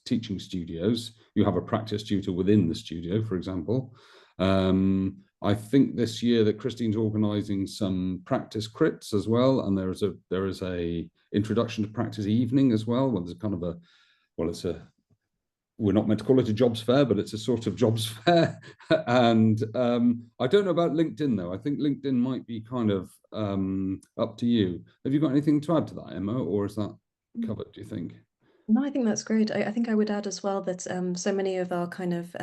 teaching studios. You have a practice tutor within the studio, for example. I think this year that Christine's organising some practice crits as well, and there is a introduction to practice evening as well. Well, there's kind of we're not meant to call it a jobs fair, but it's a sort of jobs fair. And I don't know about LinkedIn though. I think LinkedIn might be kind of up to you. Have you got anything to add to that, Emma, or is that covered, do you think? No, I think that's great. I think I would add as well that so many of our kind of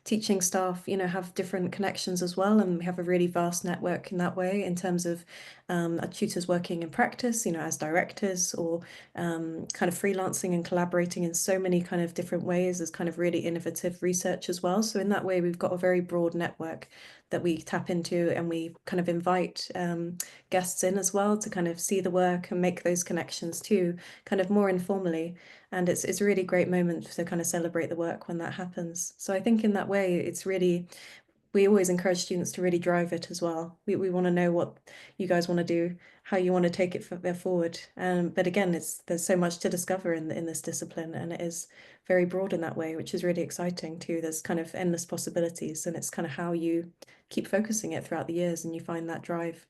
teaching staff, have different connections as well, and we have a really vast network in that way in terms of our tutors working in practice, as directors, or kind of freelancing and collaborating in so many kind of different ways as kind of really innovative research as well. So in that way, we've got a very broad network that we tap into, and we kind of invite guests in as well to kind of see the work and make those connections too, kind of more informally. And it's a really great moment to kind of celebrate the work when that happens. So I think in that way, it's really, we always encourage students to really drive it as well. We want to know what you guys want to do, how you want to take it forward. But again, there's so much to discover in this discipline, and it is very broad in that way, which is really exciting too. There's kind of endless possibilities, and it's kind of how you keep focusing it throughout the years and you find that drive.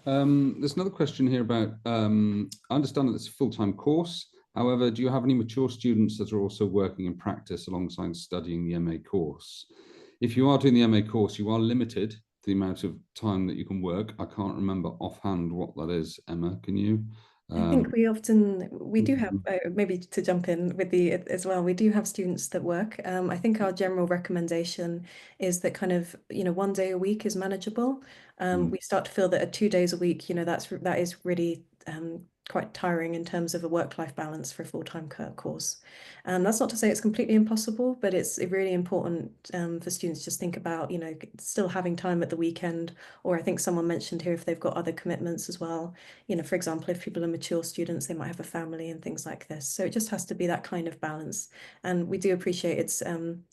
There's another question here about, I understand that it's a full-time course. However, do you have any mature students that are also working in practice alongside studying the MA course? If you are doing the MA course, you are limited to the amount of time that you can work. I can't remember offhand what that is, Emma, can you? I think we do have, maybe to jump in with as well, we do have students that work. I think our general recommendation is that kind of, 1 day a week is manageable. We start to feel that at 2 days a week, that is really quite tiring in terms of a work-life balance for a full-time course. And that's not to say it's completely impossible, but it's really important for students to just think about, you know, still having time at the weekend, or I think someone mentioned here if they've got other commitments as well. You know, for example, if people are mature students, they might have a family and things like this. So it just has to be that kind of balance. And we do appreciate it's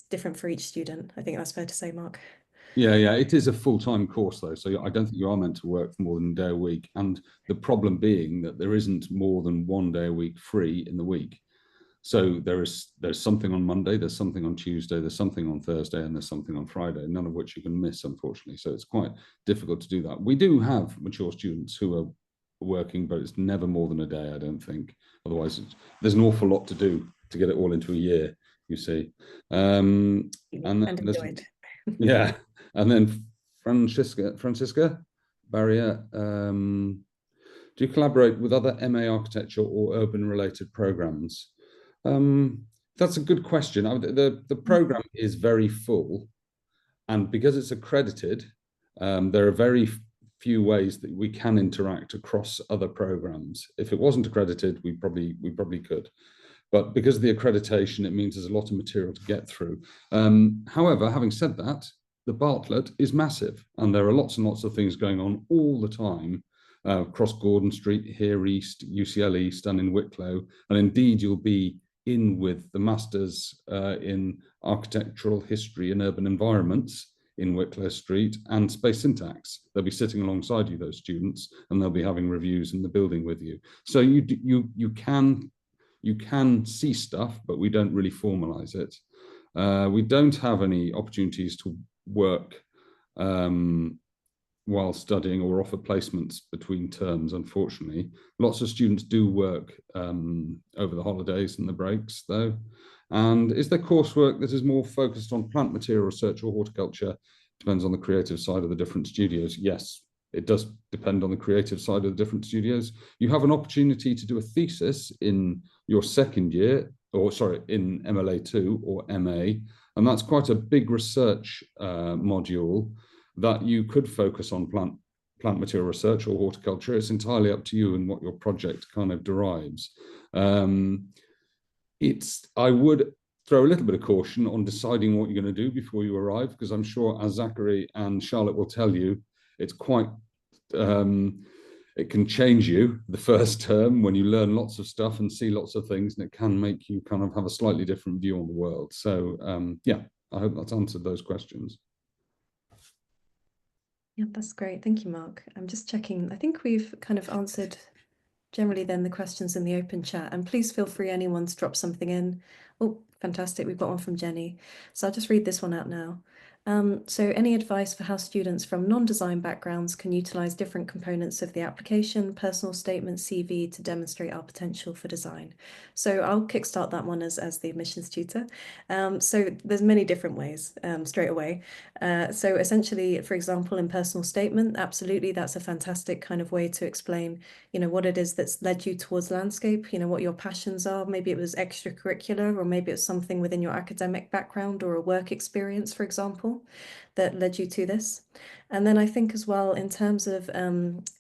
different for each student. I think that's fair to say, Mark. Yeah, it is a full-time course though, so I don't think you are meant to work for more than a day a week. And the problem being that there isn't more than 1 day a week free in the week. So there's something on Monday, there's something on Tuesday, there's something on Thursday, and there's something on Friday, none of which you can miss, unfortunately. So it's quite difficult to do that. We do have mature students who are working, but it's never more than a day, I don't think. Otherwise, there's an awful lot to do to get it all into a year, you see. And enjoy it. Yeah. And then Francisca Barrier, do you collaborate with other MA architecture or urban related programs? That's a good question. The program is very full, and because it's accredited, there are very few ways that we can interact across other programs. If it wasn't accredited, we probably could. But because of the accreditation, it means there's a lot of material to get through. However, having said that, the Bartlett is massive, and there are lots and lots of things going on all the time across Gordon Street, here east, UCL East, and in Wicklow. And indeed, you'll be in with the Masters in Architectural History and Urban Environments in Wicklow Street and Space Syntax. They'll be sitting alongside you, those students, and they'll be having reviews in the building with you. So you can see stuff, but we don't really formalize it. We don't have any opportunities to work while studying or offer placements between terms, unfortunately. Lots of students do work over the holidays and the breaks, though. And is there coursework that is more focused on plant material research or horticulture? Depends on the creative side of the different studios. Yes, it does depend on the creative side of the different studios. You have an opportunity to do a thesis in your second year, or sorry, in MLA2 or MA, and that's quite a big research module that you could focus on plant material research or horticulture. It's entirely up to you and what your project kind of derives. I would throw a little bit of caution on deciding what you're going to do before you arrive, because I'm sure, as Zachary and Charlotte will tell you, it's quite it can change you the first term when you learn lots of stuff and see lots of things, and it can make you kind of have a slightly different view on the world. So yeah, I hope that's answered those questions. Yeah, that's great. Thank you, Mark. I'm just checking. I think we've kind of answered generally then the questions in the open chat, and please feel free, anyone, to drop something in. Oh, fantastic. We've got one from Jenny. So I'll just read this one out now. So any advice for how students from non-design backgrounds can utilize different components of the application, personal statement, CV to demonstrate our potential for design? So I'll kickstart that one as the admissions tutor. So there's many different ways straight away. So essentially, for example, in personal statement, absolutely, that's a fantastic kind of way to explain, you know, what it is that's led you towards landscape, you know, what your passions are. Maybe it was extracurricular, or maybe it's something within your academic background or a work experience, for example, that led you to this. And then I think as well, in terms of,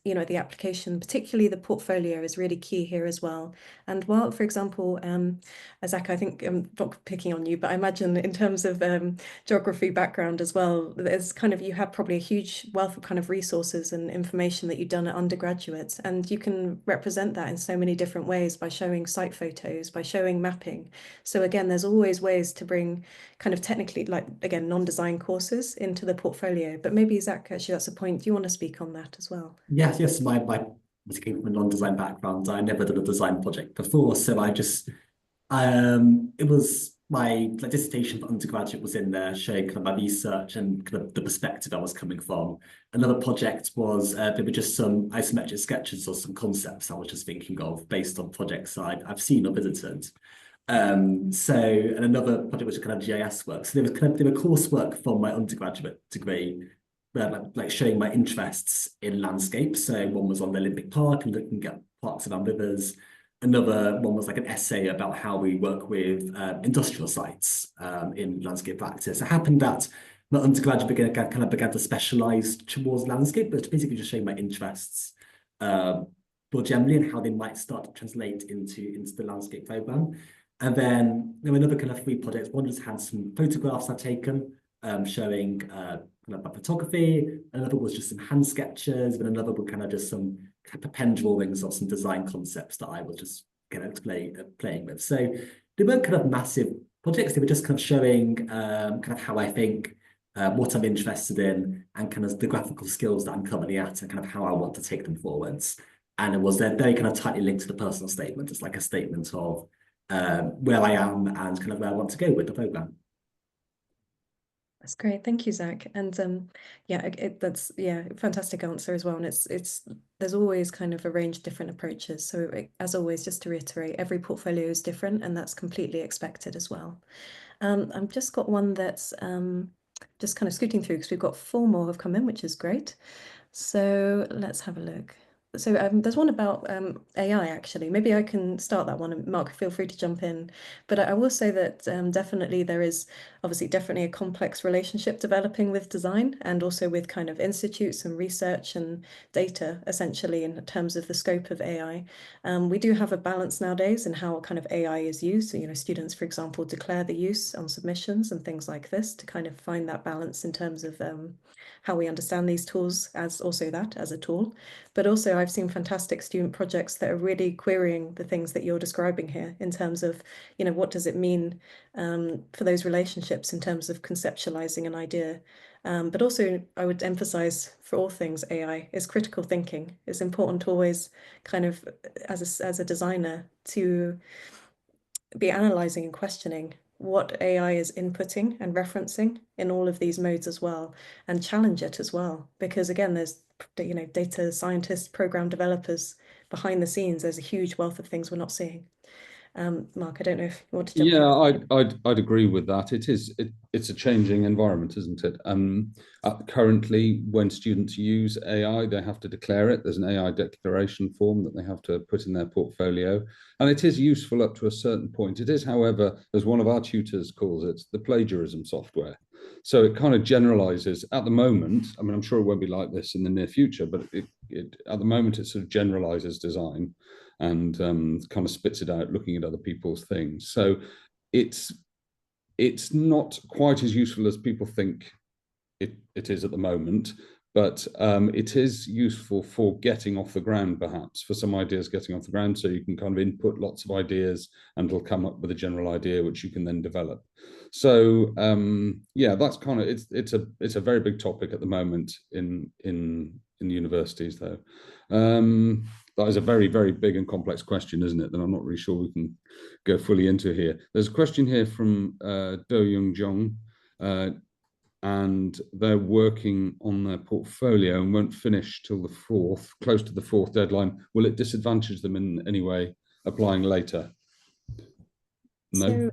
you know, the application, particularly the portfolio is really key here as well. And while, for example, Zack, I think I'm not picking on you, but I imagine in terms of geography background as well, there's kind of, you have probably a huge wealth of kind of resources and information that you've done at undergraduate, and you can represent that in so many different ways by showing site photos, by showing mapping. So again, there's always ways to bring kind of technically, like, again, non-design courses into the portfolio. But maybe, Zack, actually, that's a point. Do you want to speak on that as well? Yes. My came from a non-design background. I never done a design project before, so I just it was my dissertation for undergraduate was in there, showing kind of my research and kind of the perspective I was coming from. Another project was there were just some isometric sketches or some concepts I was just thinking of based on projects I've seen or visited. And another project was kind of GIS work. So there were coursework from my undergraduate degree, like showing my interests in landscape. So one was on the Olympic Park and looking at parks around rivers. Another one was like an essay about how we work with industrial sites in landscape practice. It happened that my undergraduate began to specialize towards landscape, but basically just showing my interests more generally and how they might start to translate into the landscape program. And then there were another kind of 3 projects. One just had some photographs I'd taken showing kind of photography. Another was just some hand sketches, and another were kind of just some pen drawings of some design concepts that I was just kind of playing with. So they weren't kind of massive projects. They were just kind of showing kind of how I think, what I'm interested in, and kind of the graphical skills that I'm currently at, and kind of how I want to take them forwards. And it was very kind of tightly linked to the personal statement. It's like a statement of where I am and kind of where I want to go with the program. That's great. Thank you, Zach. And yeah, that's fantastic answer as well. And it's there's always kind of a range of different approaches. So as always, just to reiterate, every portfolio is different, and that's completely expected as well. I've just got one that's just kind of scooting through because we've got 4 more have come in, which is great. So let's have a look. So there's one about AI, actually. Maybe I can start that one, and Mark, feel free to jump in. But I will say that definitely there is definitely a complex relationship developing with design, and also with kind of institutes and research and data, essentially, in terms of the scope of AI. We do have a balance nowadays in how kind of AI is used. So, students, for example, declare the use on submissions and things like this to kind of find that balance in terms of how we understand these tools as a tool. But also I've seen fantastic student projects that are really querying the things that you're describing here in terms of, what does it mean for those relationships in terms of conceptualizing an idea. But also I would emphasize for all things AI is critical thinking. It's important to always kind of, as a designer, to be analyzing and questioning what AI is inputting and referencing in all of these modes as well, and challenge it as well. Because again, there's data scientists, program developers behind the scenes. There's a huge wealth of things we're not seeing. Mark, I don't know if you want to jump in. Yeah, I'd agree with that. It's a changing environment, isn't it? Currently, when students use AI, they have to declare it. There's an AI declaration form that they have to put in their portfolio, and it is useful up to a certain point. It is, however, as one of our tutors calls it, the plagiarism software. So it kind of generalizes at the moment. I mean, I'm sure it won't be like this in the near future, but at the moment it sort of generalizes design and kind of spits it out looking at other people's things. So it's not quite as useful as people think it is at the moment, but it is useful for getting off the ground, perhaps, for some ideas getting off the ground, so you can kind of input lots of ideas and it'll come up with a general idea which you can then develop. So yeah, that's kind of it's a very big topic at the moment in universities, though. That is a very, very big and complex question, isn't it? That I'm not really sure we can go fully into here. There's a question here from Do Young Jong, and they're working on their portfolio and won't finish till the 4th, close to the 4th deadline. Will it disadvantage them in any way applying later? No. So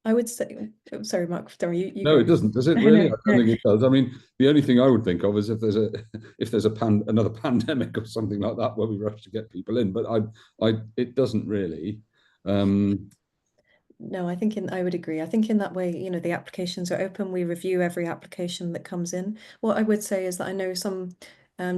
I would say, sorry, Mark, you no, go. it doesn't. Does it really? No, I don't think it does. I mean, the only thing I would think of is if there's another pandemic or something like that where we rush to get people in. But it doesn't really. No, I would agree. I think in that way, the applications are open. We review every application that comes in. What I would say is that I know some,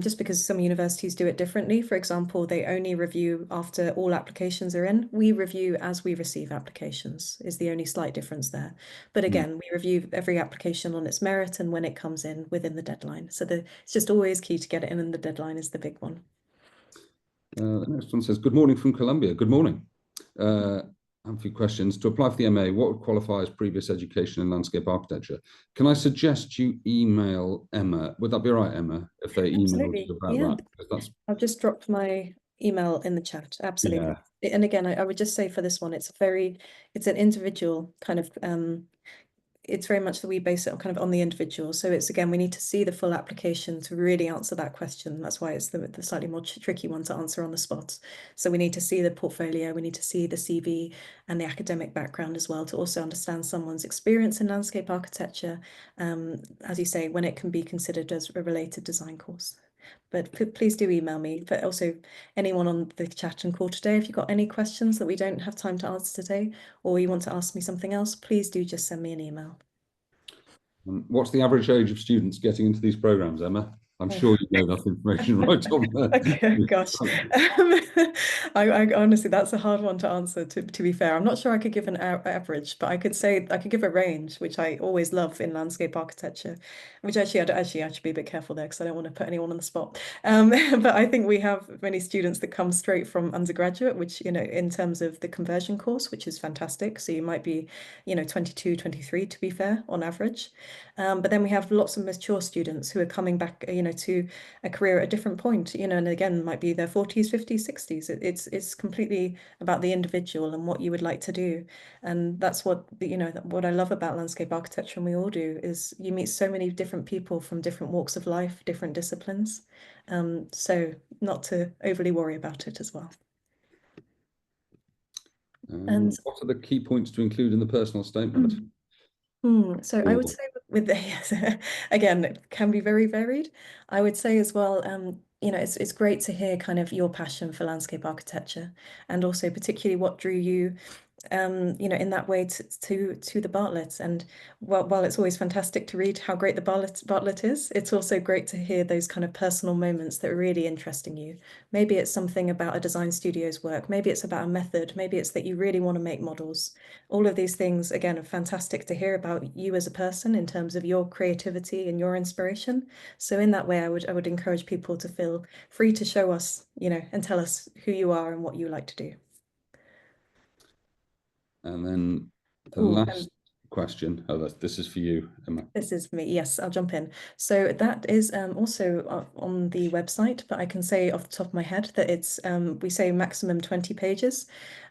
just because some universities do it differently. For example, they only review after all applications are in. We review as we receive applications, is the only slight difference there. But again, we review every application on its merit and when it comes in within the deadline. So it's just always key to get it in, and the deadline is the big one. The next one says, good morning from Colombia. Good morning. I have a few questions. To apply for the MA, what would qualify as previous education in landscape architecture? Can I suggest you email Emma? Would that be all right, Emma, if they email you about that? I'll just drop my email in the chat. Absolutely. Yeah. And again, I would just say for this one, it's an individual kind of, it's very much that we base it on kind of on the individual. So it's, again, we need to see the full application to really answer that question. That's why it's the slightly more tricky one to answer on the spot. So we need to see the portfolio, we need to see the CV and the academic background as well, to also understand someone's experience in landscape architecture, as you say, when it can be considered as a related design course. But please do email me. But also anyone on the chat and call today, if you've got any questions that we don't have time to answer today, or you want to ask me something else, please do just send me an email. What's the average age of students getting into these programs, Emma? I'm Oh. sure you know that information right on there. Okay, gosh. I honestly, that's a hard one to answer, to be fair. I'm not sure I could give an average, but I could say I could give a range, which I always love in landscape architecture, which actually I should be a bit careful there because I don't want to put anyone on the spot. But I think we have many students that come straight from undergraduate, which, you know, in terms of the conversion course, which is fantastic. So you might be, you know, 22, 23 to be fair, on average. But then we have lots of mature students who are coming back, you know, to a career at a different point, you know, and again, might be their 40s, 50s, 60s. It's completely about the individual and what you would like to do. And that's what, you know, what I love about landscape architecture, and we all do, is you meet so many different people from different walks of life, different disciplines. So not to overly worry about it as well. And what are the key points to include in the personal statement? So I would say with the yes, again, it can be very varied. I would say as well, you know, it's great to hear kind of your passion for landscape architecture, and also particularly what drew you, you know, in that way to the Bartlett. And while it's always fantastic to read how great the Bartlett is, it's also great to hear those kind of personal moments that are really interesting you. Maybe it's something about a design studio's work, maybe it's about a method, maybe it's that you really want to make models. All of these things, again, are fantastic to hear about you as a person in terms of your creativity and your inspiration. So in that way, I would encourage people to feel free to show us, you know, and tell us who you are and what you like to do. And then the last question, this is for you, Emma. This is me. Yes, I'll jump in. So that is also on the website, but I can say off the top of my head that it's we say maximum 20 pages,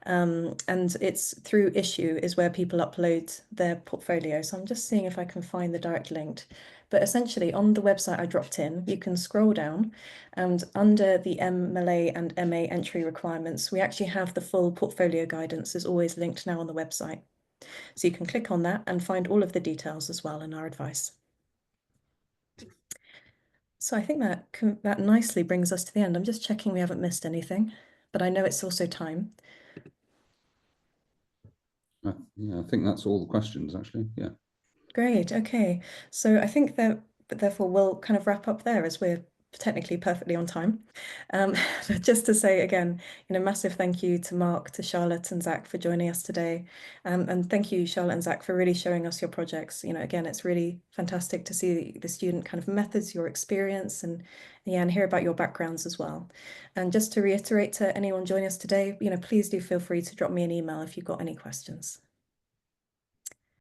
and it's through Issue is where people upload their portfolio. So I'm just seeing if I can find the direct link. But essentially on the website I dropped in, you can scroll down, and under the MLA and MA entry requirements, we actually have the full portfolio guidance is always linked now on the website. So you can click on that and find all of the details as well in our advice. So I think that nicely brings us to the end. I'm just checking we haven't missed anything, but I know it's also time. Yeah, I think that's all the questions actually. Yeah. Great. Okay. So I think that therefore we'll kind of wrap up there as we're technically perfectly on time. But just to say again, you know, massive thank you to Mark, to Charlotte and Zack for joining us today. And thank you, Charlotte and Zack, for really showing us your projects. You know, again, it's really fantastic to see the student kind of methods, your experience, and yeah, and hear about your backgrounds as well. And just to reiterate to anyone joining us today, you know, please do feel free to drop me an email if you've got any questions.